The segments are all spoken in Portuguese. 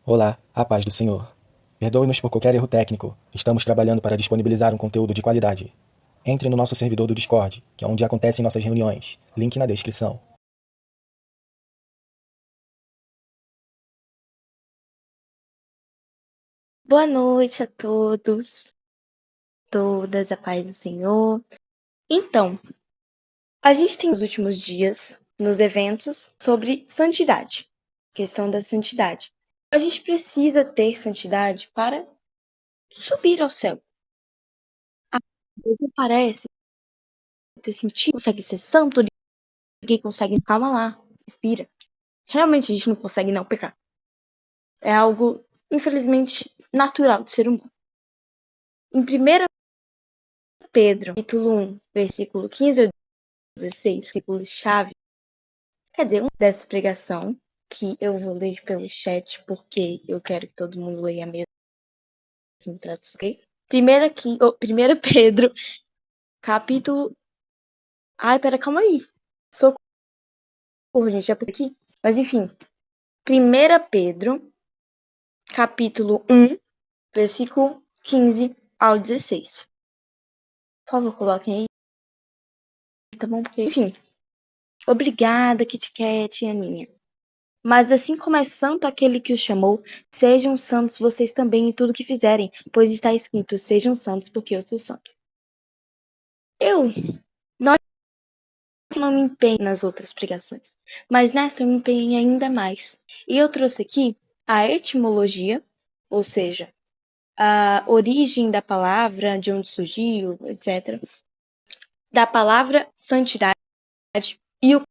Olá, a paz do Senhor. Perdoe-nos por qualquer erro técnico. Estamos trabalhando para disponibilizar um conteúdo de qualidade. Entre no nosso servidor do Discord, que é onde acontecem nossas reuniões. Link na descrição. Boa noite a todos, todas, a paz do Senhor. Então, a gente tem nos últimos dias, nos eventos, sobre santidade, questão da santidade. A gente precisa ter santidade para subir ao céu. A Deus não parece ter sentido, consegue ser santo, ninguém consegue. Calma lá, respira. Realmente a gente não consegue não pecar. É algo, infelizmente, natural do ser humano. Em 1 Pedro, capítulo 1, versículo 15 a 16, versículo-chave, quer dizer, dessa pregação, que eu vou ler pelo chat, porque eu quero que todo mundo leia a mesma tradução, ok? Primeira Pedro, capítulo... Ai, pera, calma aí. Socorro, gente, é por aqui. Mas, enfim. 1 Pedro, capítulo 1, versículo 15 ao 16. Por favor, coloquem aí, tá bom? Porque, enfim. Obrigada, Kit Kat, Aninha. Mas assim como é santo aquele que os chamou, sejam santos vocês também em tudo que fizerem, pois está escrito, sejam santos porque eu sou santo. Eu não me empenho nas outras pregações, mas nessa eu me empenhei ainda mais. E eu trouxe aqui a etimologia, ou seja, a origem da palavra, de onde surgiu, etc., da palavra santidade e o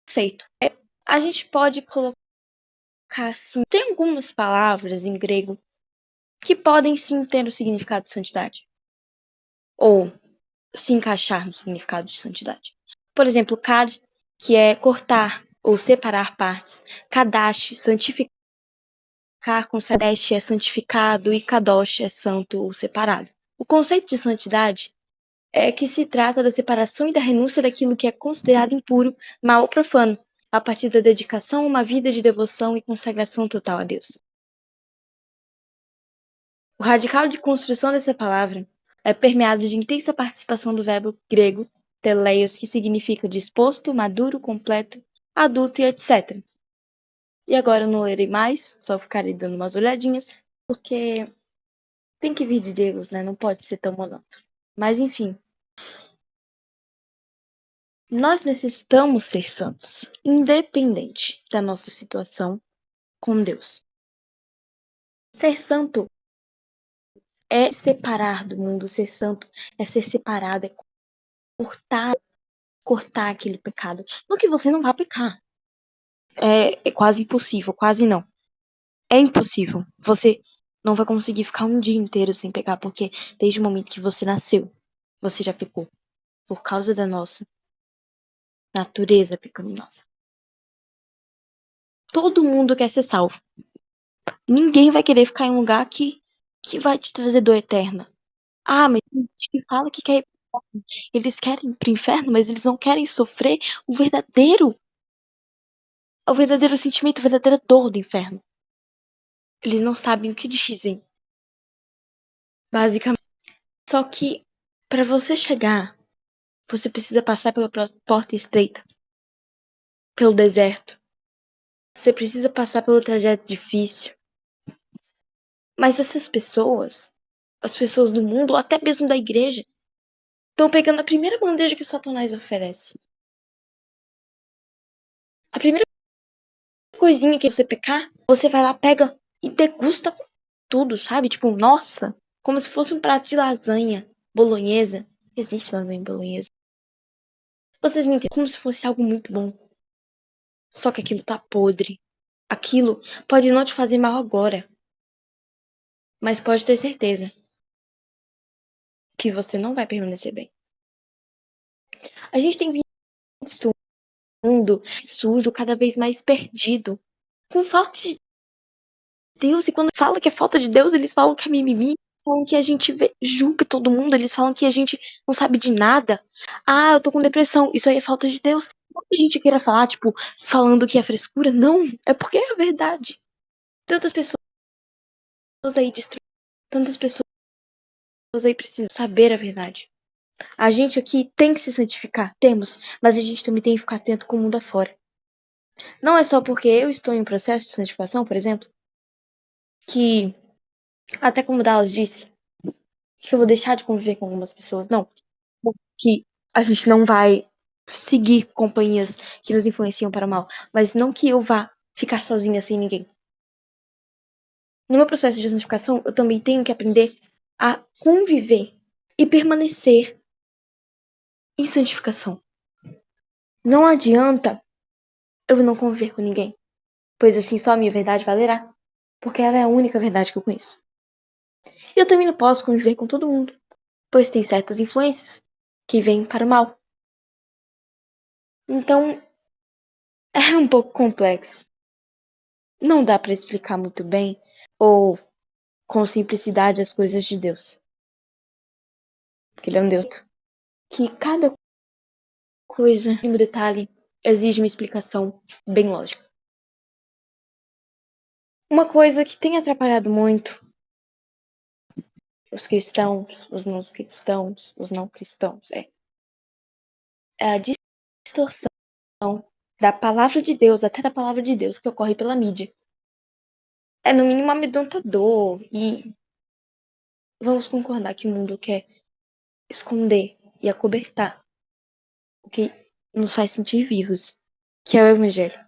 conceito. A gente pode colocar assim, tem algumas palavras em grego que podem sim ter o significado de santidade, ou se encaixar no significado de santidade. Por exemplo, kad, que é cortar ou separar partes. Kadash, santificar, com Sadesh é santificado e Kadosh é santo ou separado. O conceito de santidade é que se trata da separação e da renúncia daquilo que é considerado impuro, mal ou profano, a partir da dedicação a uma vida de devoção e consagração total a Deus. O radical de construção dessa palavra é permeado de intensa participação do verbo grego teleios, que significa disposto, maduro, completo, adulto e etc. E agora eu não lerei mais, só ficarei dando umas olhadinhas, porque tem que vir de Deus, né? Não pode ser tão monótono. Mas enfim, nós necessitamos ser santos, independente da nossa situação com Deus. Ser santo é separar do mundo, ser santo é ser separado, é cortar aquele pecado. Não que você não vá pecar. É quase impossível, quase não. É impossível. Você não vai conseguir ficar um dia inteiro sem pecar, porque desde o momento que você nasceu, você já pecou. Por causa da nossa natureza pecaminosa. Todo mundo quer ser salvo. Ninguém vai querer ficar em um lugar que vai te trazer dor eterna. Ah, mas tem gente que fala que quer ir pro inferno. Eles querem ir pro inferno, mas eles não querem sofrer o verdadeiro sentimento, a verdadeira dor do inferno. Eles não sabem o que dizem, basicamente. Só que para você chegar, você precisa passar pela porta estreita, pelo deserto. Você precisa passar pelo trajeto difícil. Mas essas pessoas, as pessoas do mundo, ou até mesmo da igreja, estão pegando a primeira bandeja que Satanás oferece. A primeira coisinha que você pecar, você vai lá, pega e degusta tudo, sabe? Tipo, nossa, como se fosse um prato de lasanha bolonhesa. Existe lasanha bolonhesa. Vocês me entendem? Como se fosse algo muito bom. Só que aquilo tá podre. Aquilo pode não te fazer mal agora, mas pode ter certeza que você não vai permanecer bem. A gente tem visto um mundo sujo, cada vez mais perdido, com falta de Deus. E quando fala que é falta de Deus, eles falam que é mimimi, falam que a gente julga todo mundo, eles falam que a gente não sabe de nada. Ah, eu tô com depressão, isso aí é falta de Deus. Não que a gente queira falar, tipo, falando que é frescura, não, é porque é a verdade. Tantas pessoas aí destruídas, tantas pessoas aí precisam saber a verdade. A gente aqui tem que se santificar, temos, mas a gente também tem que ficar atento com o mundo afora. Não é só porque eu estou em processo de santificação, por exemplo, que, até como Dallas disse, que eu vou deixar de conviver com algumas pessoas. Não. Que a gente não vai seguir companhias que nos influenciam para o mal. Mas não que eu vá ficar sozinha sem ninguém. No meu processo de santificação, eu também tenho que aprender a conviver e permanecer em santificação. Não adianta eu não conviver com ninguém, pois assim só a minha verdade valerá, porque ela é a única verdade que eu conheço. E eu também não posso conviver com todo mundo, pois tem certas influências que vêm para o mal. Então, é um pouco complexo. Não dá para explicar muito bem ou com simplicidade as coisas de Deus. Porque ele é um Deus que cada coisa, mínimo detalhe, exige uma explicação bem lógica. Uma coisa que tem atrapalhado muito os cristãos, os não cristãos, é a distorção da palavra de Deus, até da palavra de Deus, que ocorre pela mídia. É no mínimo amedrontador e vamos concordar que o mundo quer esconder e acobertar o que nos faz sentir vivos, que é o Evangelho.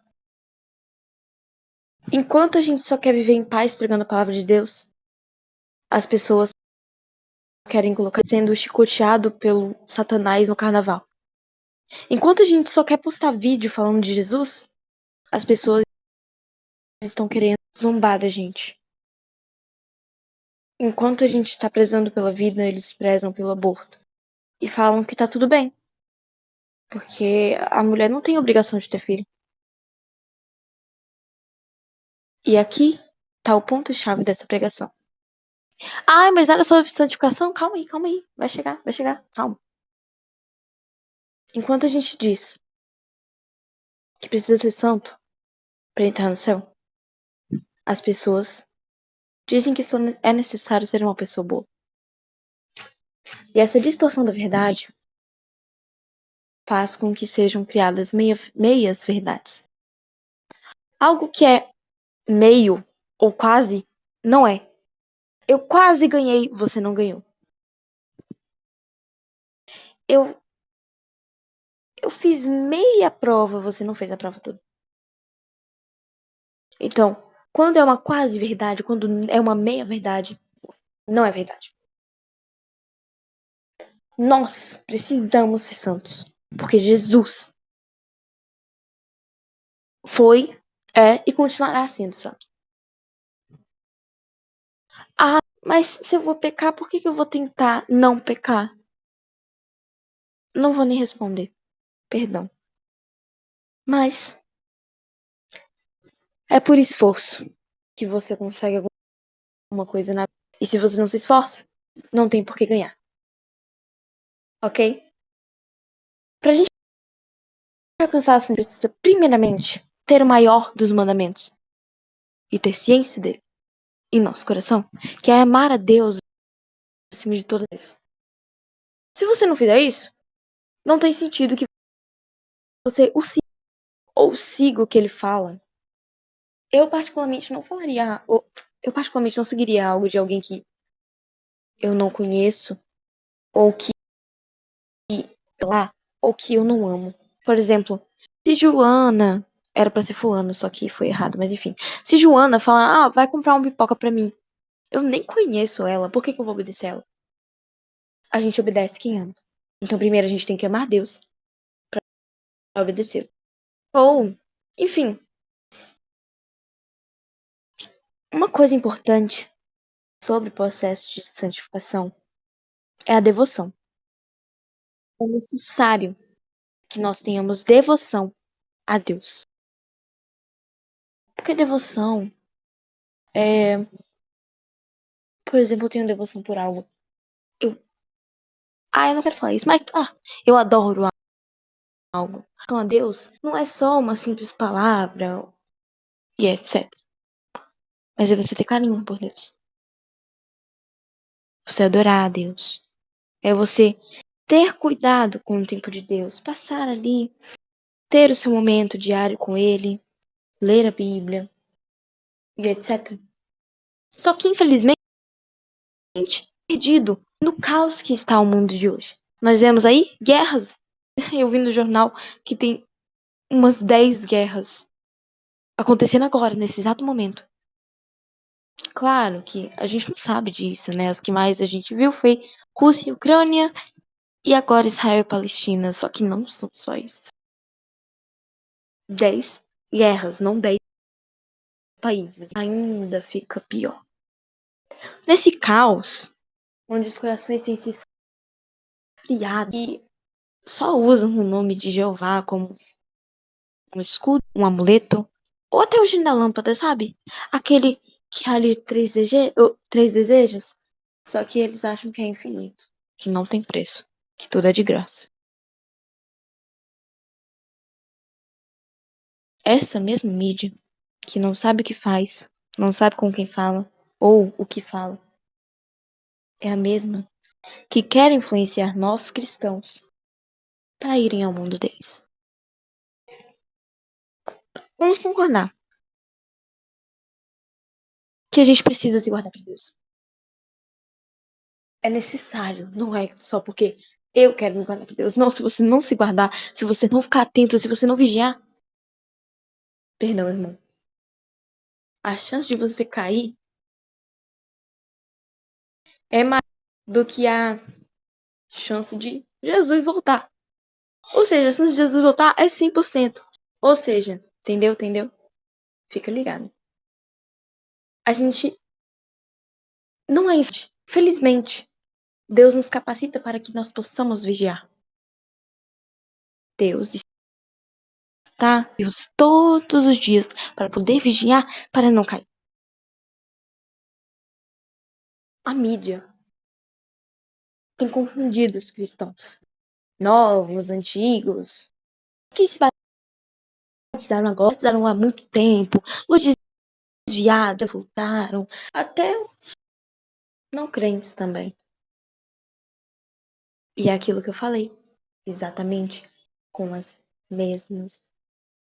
Enquanto a gente só quer viver em paz pregando a palavra de Deus, as pessoas querem colocar sendo chicoteado pelo Satanás no carnaval. Enquanto a gente só quer postar vídeo falando de Jesus, as pessoas estão querendo zombar da gente. Enquanto a gente está prezando pela vida, eles prezam pelo aborto. E falam que tá tudo bem. Porque a mulher não tem obrigação de ter filho. E aqui tá o ponto-chave dessa pregação. Ai, mas olha sobre santificação? Calma aí. Vai chegar, calma. Enquanto a gente diz que precisa ser santo para entrar no céu, as pessoas dizem que só é necessário ser uma pessoa boa. E essa distorção da verdade faz com que sejam criadas meias verdades. Algo que é meio ou quase não é. Eu quase ganhei, você não ganhou. Eu eu fiz meia prova, você não fez a prova toda. Então, quando é uma quase verdade, quando é uma meia verdade, não é verdade. Nós precisamos ser santos, porque Jesus foi, é e continuará sendo santo. Ah, mas se eu vou pecar, por que eu vou tentar não pecar? Não vou nem responder. Perdão. Mas é por esforço que você consegue alguma coisa na vida. E se você não se esforça, não tem por que ganhar. Ok? Pra gente alcançar assim, precisa primeiramente ter o maior dos mandamentos e ter ciência dele em nosso coração, que é amar a Deus acima de todas as coisas. Se você não fizer isso, não tem sentido que você o siga ou siga o que ele fala. Eu particularmente não falaria, ou eu particularmente não seguiria algo de alguém que eu não conheço ou que lá ou que eu não amo. Por exemplo, se Joana era pra ser fulano, só que foi errado, mas enfim. Se Joana falar, vai comprar uma pipoca pra mim. Eu nem conheço ela, por que eu vou obedecer ela? A gente obedece quem ama. Então primeiro a gente tem que amar Deus pra obedecer. Ou, enfim, uma coisa importante sobre o processo de santificação é a devoção. É necessário que nós tenhamos devoção a Deus. Porque devoção é, por exemplo, eu tenho devoção por algo. Eu, eu não quero falar isso, mas eu adoro algo. Então a Deus não é só uma simples palavra e etc. mas é você ter carinho por Deus. Você adorar a Deus. É você ter cuidado com o tempo de Deus, passar ali, ter o seu momento diário com Ele, ler a Bíblia e etc. Só que, infelizmente, perdido no caos que está o mundo de hoje. Nós vemos aí guerras. Eu vi no jornal que tem umas 10 guerras acontecendo agora, nesse exato momento. Claro que a gente não sabe disso, né? As que mais a gente viu foi Rússia e Ucrânia e agora Israel e Palestina. Só que não são só isso. 10 guerras, não 10 países. Ainda fica pior. Nesse caos, onde os corações têm se esfriado e só usam o nome de Jeová como um escudo, um amuleto, ou até o gênio da lâmpada, sabe? Aquele que ali três desejos, só que eles acham que é infinito, que não tem preço, que tudo é de graça. Essa mesma mídia, que não sabe o que faz, não sabe com quem fala, ou o que fala, é a mesma que quer influenciar nós cristãos para irem ao mundo deles. Vamos concordar que a gente precisa se guardar para Deus. É necessário, não é só porque eu quero me guardar para Deus. Não, se você não se guardar, se você não ficar atento, se você não vigiar, perdão, irmão, a chance de você cair é maior do que a chance de Jesus voltar. Ou seja, a chance de Jesus voltar é 100%. Ou seja, entendeu? Fica ligado. A gente não é infiel. Felizmente, Deus nos capacita para que nós possamos vigiar. Deus está vivos todos os dias para poder vigiar, para não cair. A mídia tem confundido os cristãos. Novos, antigos, que se batizaram agora, batizaram há muito tempo, os desviados voltaram, até não crentes também. E é aquilo que eu falei, exatamente com as mesmas,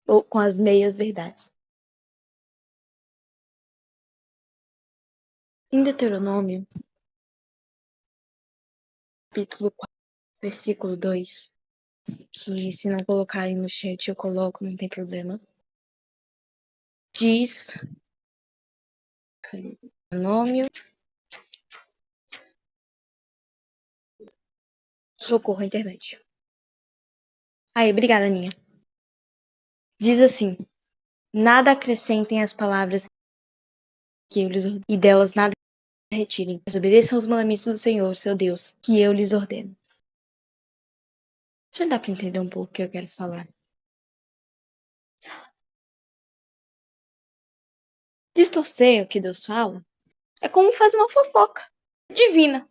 ou com as meias verdades. Em Deuteronômio, capítulo 4, versículo 2, que se não colocarem no chat eu coloco, não tem problema. Diz, cadê? Deuteronômio, socorro, internet. Aí, obrigada, Aninha. Diz assim: nada acrescentem às palavras que eu lhes ordeno, e delas nada retirem, mas obedeçam os mandamentos do Senhor, seu Deus, que eu lhes ordeno. Já dá pra entender um pouco o que eu quero falar. Distorcer o que Deus fala é como fazer uma fofoca divina.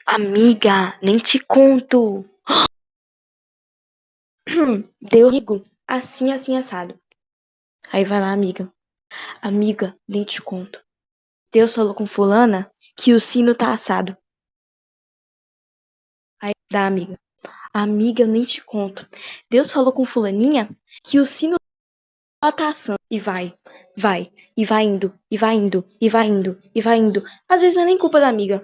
Amiga, nem te conto. Deus digo assim, assim, assado. Aí vai lá, amiga. Amiga, nem te conto. Deus falou com fulana que o sino tá assado. Aí dá, amiga. Amiga, eu nem te conto. Deus falou com fulaninha que o sino tá assando. E vai, e vai indo, e vai indo, e vai indo, e vai indo. Às vezes não é nem culpa da amiga.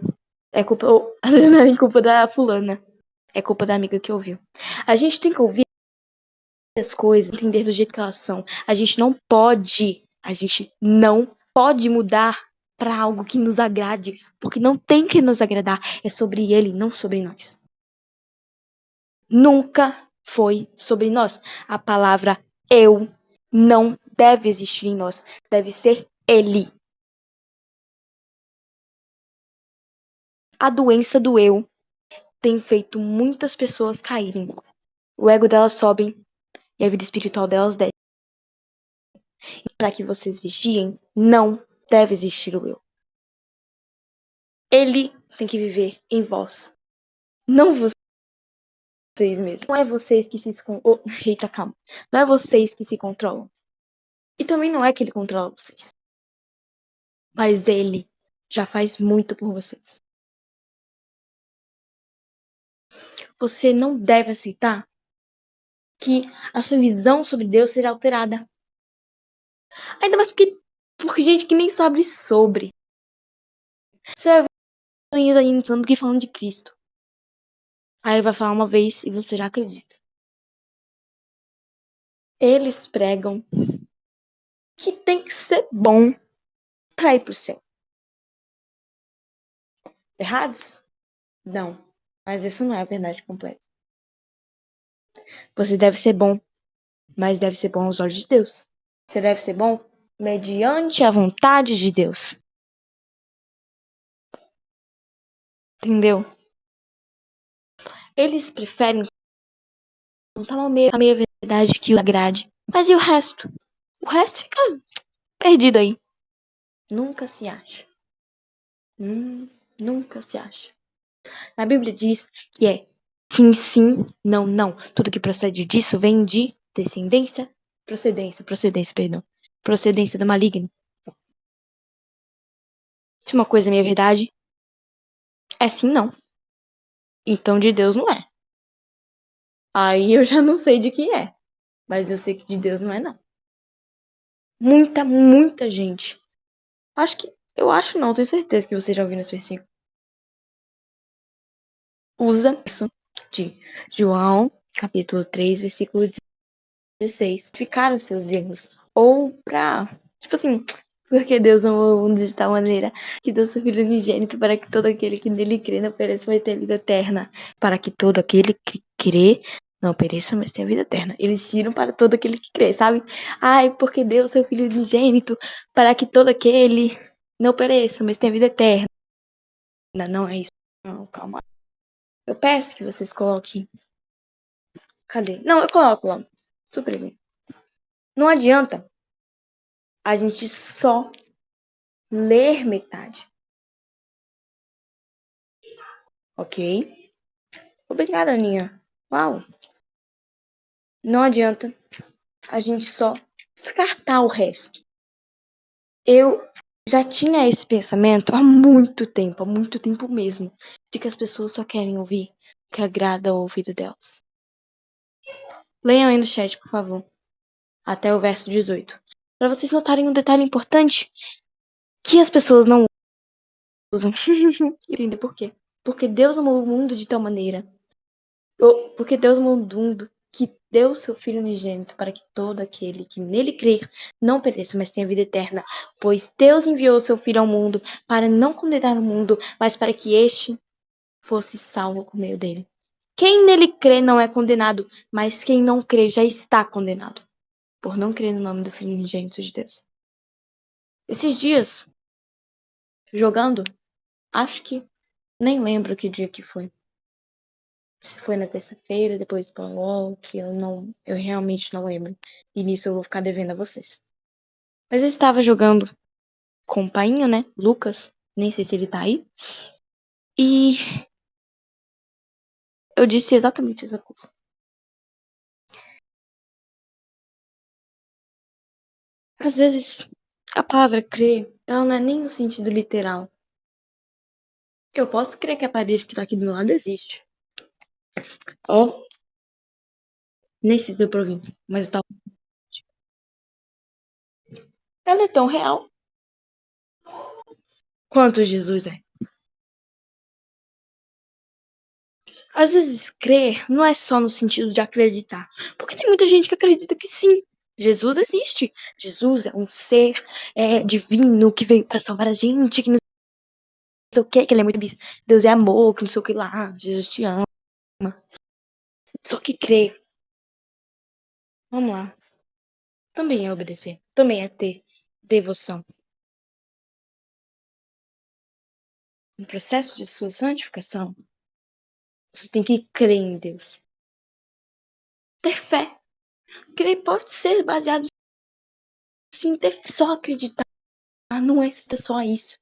É culpa, ou, às vezes não é nem culpa da fulana. É culpa da amiga que ouviu. A gente tem que ouvir as coisas, entender do jeito que elas são. A gente não pode mudar para algo que nos agrade, porque não tem que nos agradar. É sobre ele, não sobre nós. Nunca foi sobre nós. A palavra eu não deve existir em nós. Deve ser ele. A doença do eu tem feito muitas pessoas caírem. O ego delas sobe e a vida espiritual delas desce. E para que vocês vigiem, não deve existir o eu. Ele tem que viver em vós. Não vocês mesmos. Não é vocês que se... Eita, calma. Não é vocês que se controlam. E também não é que ele controla vocês. Mas ele já faz muito por vocês. Você não deve aceitar que a sua visão sobre Deus seja alterada. Ainda mais porque gente que nem sabe sobre. Você vai ver aí falando que falando de Cristo. Aí vai falar uma vez e você já acredita. Eles pregam que tem que ser bom pra ir pro céu. Errados? Não. Mas isso não é a verdade completa. Você deve ser bom, mas deve ser bom aos olhos de Deus. Você deve ser bom mediante a vontade de Deus. Entendeu? Eles preferem contar uma meia verdade que o agrade. Mas e o resto? O resto fica perdido aí. Nunca se acha. Nunca se acha. Na Bíblia diz que é sim, sim, não, não. Tudo que procede disso vem de procedência, perdão. Procedência do maligno. Se uma coisa é minha verdade, é sim, não. Então de Deus não é. Aí eu já não sei de quem é. Mas eu sei que de Deus não é, não. Muita gente. Eu acho não, tenho certeza que você já ouviu nesse versículo. Usa isso de João, capítulo 3, versículo 16. Ficaram seus erros. Ou pra, tipo assim, porque Deus amou o mundo de tal maneira que deu seu Filho unigênito para que todo aquele que nele crê não pereça, mas tenha vida eterna. Para que todo aquele que crê não pereça, mas tenha vida eterna. Eles tiram para todo aquele que crê, sabe? Ai, porque deu seu Filho unigênito para que todo aquele não pereça, mas tenha vida eterna. Não é isso. Não, calma. Eu peço que vocês coloquem. Cadê? Não, eu coloco logo. Super exemplo. Não adianta a gente só ler metade. Ok? Obrigada, Aninha. Uau! Não adianta a gente só descartar o resto. Eu já tinha esse pensamento há muito tempo mesmo, de que as pessoas só querem ouvir o que agrada ao ouvido delas. Leiam aí no chat, por favor, até o verso 18. Para vocês notarem um detalhe importante que as pessoas não usam. Entender por quê? Porque Deus amou o mundo de tal maneira. Porque Deus amou o mundo que deu seu Filho unigênito para que todo aquele que nele crer não pereça, mas tenha vida eterna. Pois Deus enviou seu Filho ao mundo para não condenar o mundo, mas para que este fosse salvo por meio dele. Quem nele crê não é condenado, mas quem não crê já está condenado, por não crer no nome do Filho unigênito de Deus. Esses dias, jogando, acho que nem lembro que dia que foi. Se foi na terça-feira, depois do Paul, que eu realmente não lembro. E nisso eu vou ficar devendo a vocês. Mas eu estava jogando com o painho, né? Lucas, nem sei se ele tá aí. E eu disse exatamente essa coisa. Às vezes, a palavra crer, ela não é nem no sentido literal. Eu posso crer que a parede que tá aqui do meu lado existe. Ó, nem sei se deu pra ouvir, mas eu tava... Ela é tão real quanto Jesus é. Às vezes, crer não é só no sentido de acreditar. Porque tem muita gente que acredita que sim, Jesus existe. Jesus é um ser divino que veio para salvar a gente, que não sei o que ele é muito... Deus é amor, que não sei o que lá, Jesus te ama. Só que crer, vamos lá, também é obedecer, também é ter devoção. No processo de sua santificação, você tem que crer em Deus. Ter fé. Crer pode ser baseado sim, ter fé, só acreditar. Não é só isso.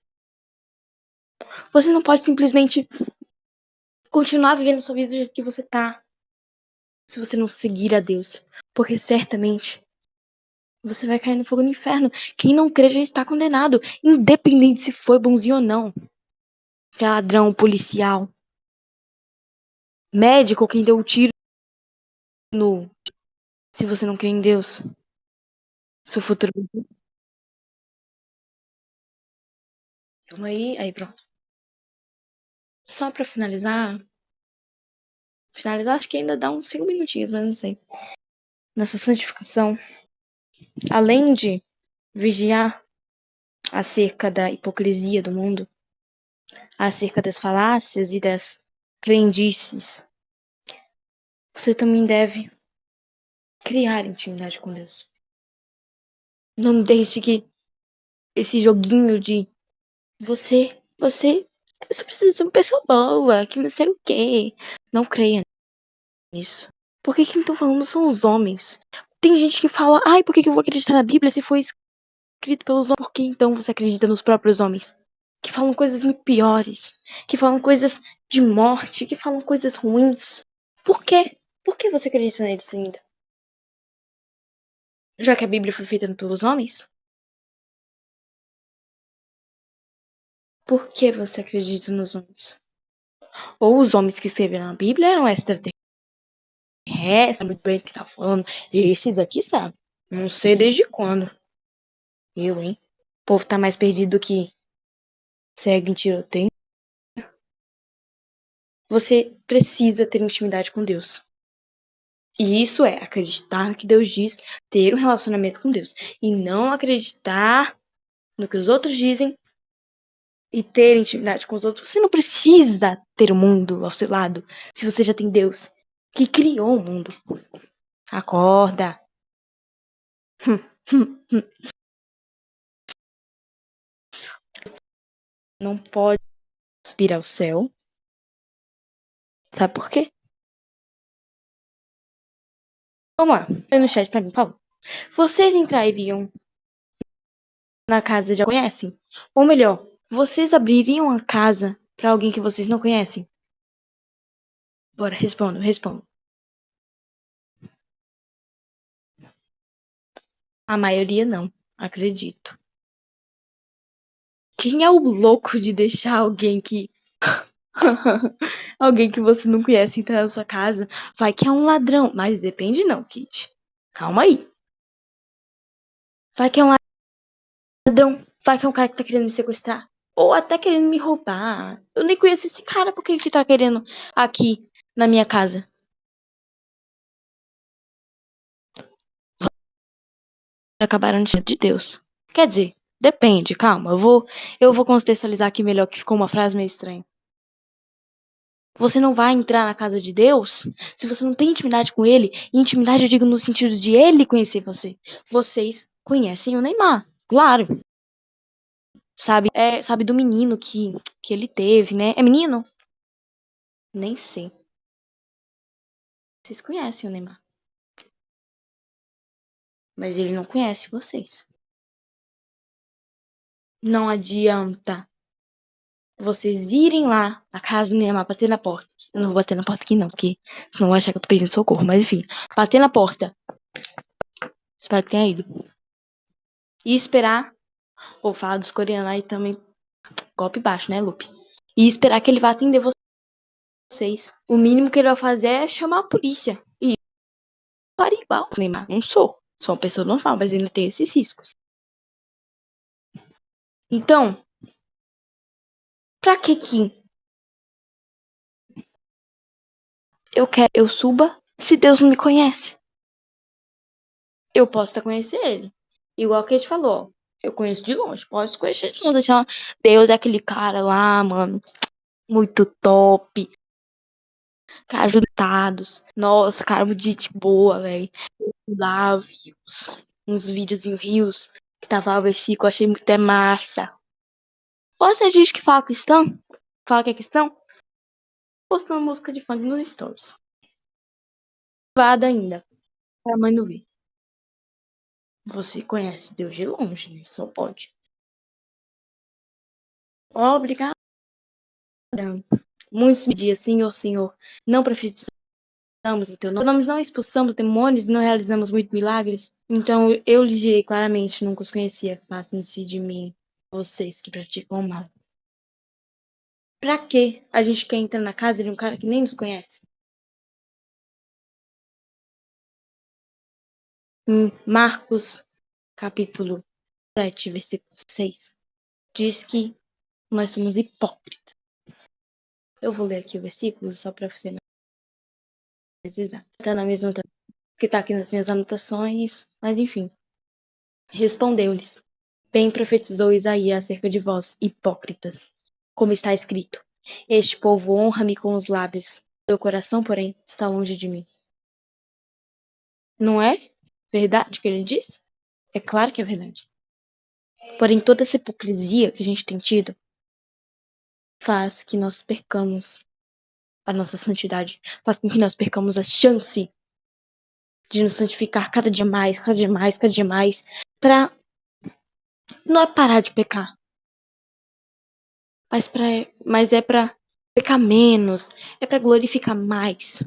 Você não pode simplesmente continuar vivendo sua vida do jeito que você tá, se você não seguir a Deus. Porque certamente você vai cair no fogo do inferno. Quem não crê já está condenado, independente se foi bonzinho ou não. Se é ladrão, policial, médico, quem deu o tiro no... Se você não crê em Deus, seu futuro... Calma aí pronto. Só pra finalizar, acho que ainda dá uns 5 minutinhos, mas não sei. Nessa santificação, além de vigiar acerca da hipocrisia do mundo, acerca das falácias e das crendices, você também deve criar intimidade com Deus. Não deixe que esse joguinho de você só precisa ser uma pessoa boa, que não sei o quê. Não creia nisso. Por que quem estão falando são os homens? Tem gente que fala, ai, por que eu vou acreditar na Bíblia se foi escrito pelos homens? Por que então você acredita nos próprios homens? Que falam coisas muito piores, que falam coisas de morte, que falam coisas ruins. Por quê? Por que você acredita neles ainda? Já que a Bíblia foi feita pelos homens? Por que você acredita nos homens? Ou os homens que escreveram a Bíblia eram extraterrestres? Sabe muito bem o que tá falando. Esses aqui sabem. Não sei desde quando. Eu, hein? O povo tá mais perdido que segue em tiroteio. Você precisa ter intimidade com Deus. E isso é acreditar no que Deus diz, ter um relacionamento com Deus. E não acreditar no que os outros dizem e ter intimidade com os outros. Você não precisa ter o mundo ao seu lado se você já tem Deus que criou o mundo. Acorda. Não pode subir ao céu. Sabe por quê? Vamos lá. Põe no chat pra mim, por favor. Vocês entrariam na casa de alguém que conhecem? Ou melhor, vocês abririam a casa pra alguém que vocês não conhecem? Bora, respondo. A maioria não, acredito. Quem é o louco de deixar alguém que. alguém que você não conhece entrar na sua casa? Vai que é um ladrão. Mas depende não, Kit. Calma aí. Vai que é um ladrão. Vai que é um cara que tá querendo me sequestrar. Ou até querendo me roubar. Eu nem conheço esse cara, por que ele tá querendo aqui na minha casa? Acabaram de Deus. Quer dizer, depende, calma. Eu vou contextualizar aqui melhor, que ficou uma frase meio estranha. Você não vai entrar na casa de Deus se você não tem intimidade com ele. E intimidade eu digo no sentido de ele conhecer você. Vocês conhecem o Neymar, claro. Sabe do menino que ele teve, né? É menino? Nem sei. Vocês conhecem o Neymar. Mas ele não conhece vocês. Não adianta vocês irem lá na casa do Neymar, bater na porta. Eu não vou bater na porta aqui não, porque senão vai achar que eu tô pedindo socorro. Mas enfim, bater na porta. Espero que tenha ido. E esperar, ou falar dos coreanos aí também, golpe baixo, né, Lupe? E esperar que ele vá atender vocês. O mínimo que ele vai fazer é chamar a polícia. E para igual. Neymar, não sou. Sou uma pessoa normal, mas ainda tem esses riscos. Então, pra que eu suba se Deus não me conhece? Eu posso até conhecer ele. Igual que a gente falou, ó. Eu conheço de longe, posso conhecer de longe. Deus é aquele cara lá, mano, muito top. Cara, ajudados. Nossa, cara, muito gente boa, velho. Lá, vi uns vídeos em Rios que tava o versículo, achei muito é massa. Outra gente que fala que é cristão, postando música de funk nos stories. Vada ainda, pra mãe não ver. Você conhece Deus de longe, né? Só pode. Obrigada. Muitos dias, Senhor, Senhor, não profetizar então nós não expulsamos demônios e não realizamos muitos milagres. Então eu lhes direi claramente, nunca os conhecia, afastem-se de mim, vocês que praticam o mal. Pra que a gente quer entrar na casa de um cara que nem nos conhece? Em Marcos, capítulo 7, versículo 6, diz que nós somos hipócritas. Eu vou ler aqui o versículo só para ser mais exato. Tá na mesma que tá aqui nas minhas anotações, mas enfim. Respondeu-lhes: Bem profetizou Isaías acerca de vós, hipócritas, como está escrito: Este povo honra-me com os lábios, seu coração, porém, está longe de mim. Não é verdade o que ele diz? É claro que é verdade. Porém, toda essa hipocrisia que a gente tem tido faz que nós percamos a nossa santidade, faz com que nós percamos a chance de nos santificar cada dia mais, cada dia mais, cada dia mais, para não é parar de pecar, mas é para pecar menos, é para glorificar mais.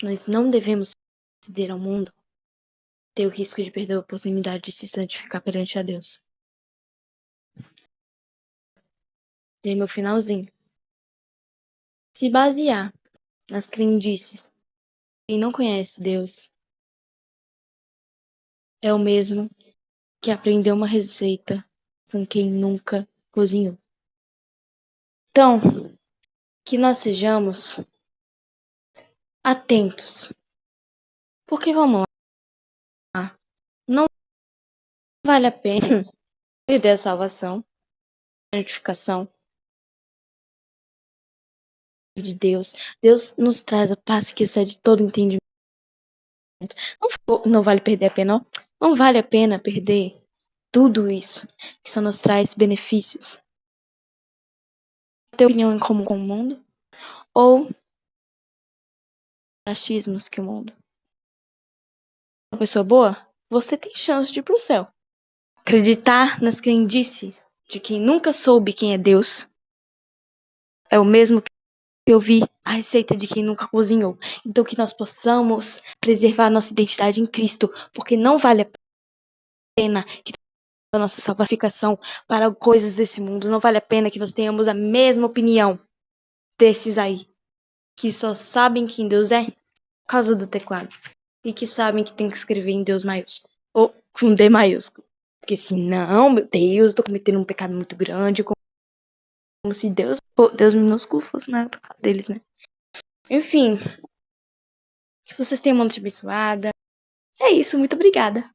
Nós não devemos ceder ao mundo ter o risco de perder a oportunidade de se santificar perante a Deus. E aí, meu finalzinho. Se basear nas crendices de quem não conhece Deus é o mesmo que aprender uma receita com quem nunca cozinhou. Então, que nós sejamos atentos. Porque vamos lá, não vale a pena perder a salvação, a santificação de Deus. Deus nos traz a paz que excede todo entendimento. Não vale perder a pena, não. Não vale a pena perder tudo isso que só nos traz benefícios. Ter opinião em comum com o mundo ou achismos que o mundo. Uma pessoa boa, você tem chance de ir pro céu. Acreditar nas crendices de quem nunca soube quem é Deus é o mesmo que ouvir a receita de quem nunca cozinhou. Então que nós possamos preservar nossa identidade em Cristo, porque não vale a pena que a nossa salvação para coisas desse mundo, não vale a pena que nós tenhamos a mesma opinião desses aí, que só sabem quem Deus é por causa do teclado, e que sabem que tem que escrever em Deus maiúsculo, ou com D maiúsculo. Porque senão, meu Deus, eu tô cometendo um pecado muito grande, como se Deus minúsculo fosse o maior pecado deles, né? Enfim, que vocês tenham uma noite abençoada. É isso, muito obrigada.